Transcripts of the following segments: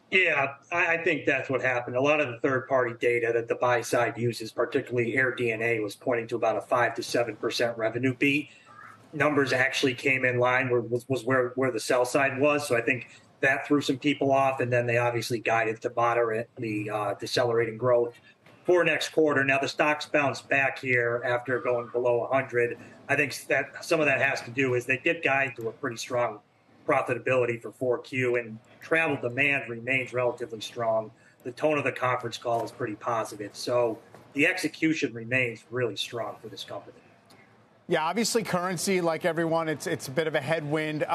Yeah, I think that's what happened. A lot of the third-party data that the buy side uses, particularly AirDNA, was pointing to about a 5 to 7% revenue beat. Numbers actually came in line was where the sell side was. So I think that threw some people off, and then they obviously guided to moderately decelerating growth for next quarter. Now the stock's bounced back here after going below 100. I think that some of that has to do is they did guide to a pretty strong profitability for 4Q, and travel demand remains relatively strong. The tone of the conference call is pretty positive. So the execution remains really strong for this company. Yeah, obviously currency, like everyone, it's a bit of a headwind.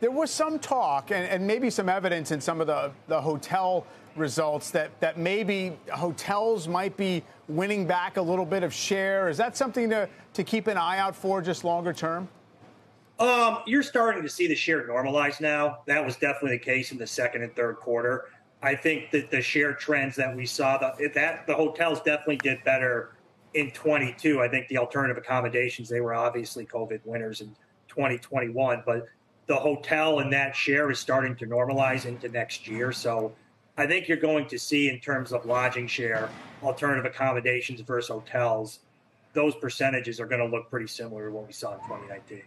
There was some talk and maybe some evidence in some of the hotel results that maybe hotels might be winning back a little bit of share. Is that something to keep an eye out for just longer term? You're starting to see the share normalize now. That was definitely the case in the second and third quarter. I think that the share trends that we saw, that the hotels definitely did better in 22. I think the alternative accommodations, they were obviously COVID winners in 2021, but the hotel and that share is starting to normalize into next year. So I think you're going to see, in terms of lodging share, alternative accommodations versus hotels, those percentages are going to look pretty similar to what we saw in 2019.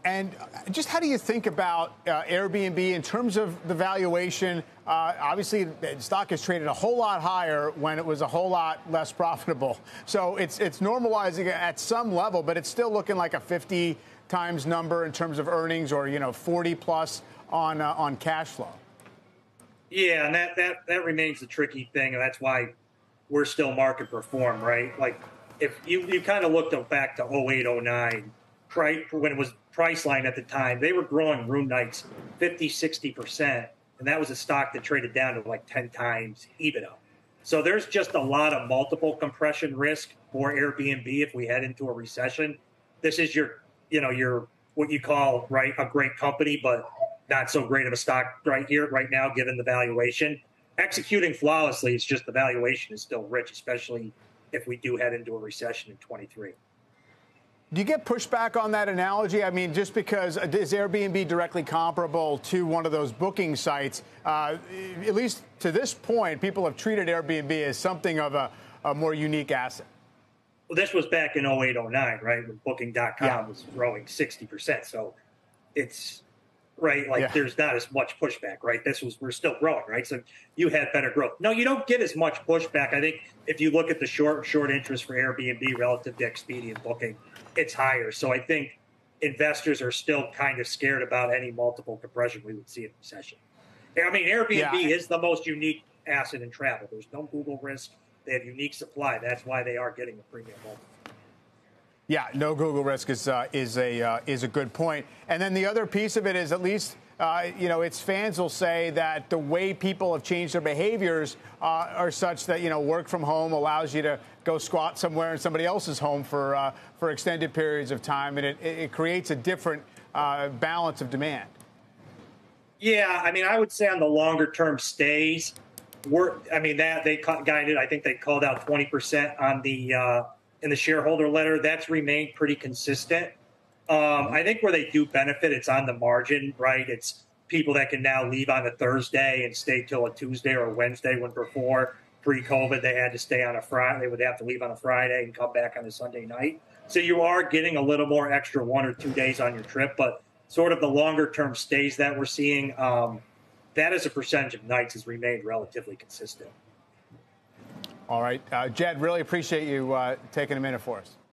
And just how do you think about Airbnb in terms of the valuation? Obviously, the stock has traded a whole lot higher when it was a whole lot less profitable. So it's normalizing at some level, but it's still looking like a 50 times number in terms of earnings, or 40 plus on cash flow. Yeah, and that remains the tricky thing, and that's why we're still market perform, right? Like if you kind of looked back to 08, 09, when it was Priceline at the time, they were growing room nights 50, 60%. And that was a stock that traded down to like 10 times EBITDA. So there's just a lot of multiple compression risk for Airbnb if we head into a recession. This is your what you call, right, a great company, but not so great of a stock right here, right now, given the valuation. Executing flawlessly, it's just the valuation is still rich, especially if we do head into a recession in 23. Do you get pushback on that analogy? I mean, just because is Airbnb directly comparable to one of those booking sites? At least to this point, people have treated Airbnb as something of a more unique asset. Well, this was back in 08, 09, right? When Booking.com was growing 60%. So it's right. Like there's not as much pushback, right? We're still growing, right? So you had better growth. No, you don't get as much pushback. I think if you look at the short interest for Airbnb relative to Expedia and Booking, it's higher. So I think investors are still kind of scared about any multiple compression we would see in recession. I mean, Airbnb is the most unique asset in travel. There's no Google risk. They have unique supply. That's why they are getting a premium multiple. Yeah, no Google risk is a good point. And then the other piece of it is, at least its fans will say that the way people have changed their behaviors are such that work from home allows you to go squat somewhere in somebody else's home for extended periods of time, and it creates a different balance of demand. Yeah, I mean, I would say on the longer term stays, that they guided. I think they called out 20% on the in the shareholder letter. That's remained pretty consistent. I think where they do benefit, it's on the margin, right? It's people that can now leave on a Thursday and stay till a Tuesday or a Wednesday, when before pre-COVID they had to stay on a Friday. They would have to leave on a Friday and come back on a Sunday night. So you are getting a little more extra 1 or 2 days on your trip, but sort of the longer term stays that we're seeing, that as a percentage of nights has remained relatively consistent. All right, Jed, really appreciate you taking a minute for us.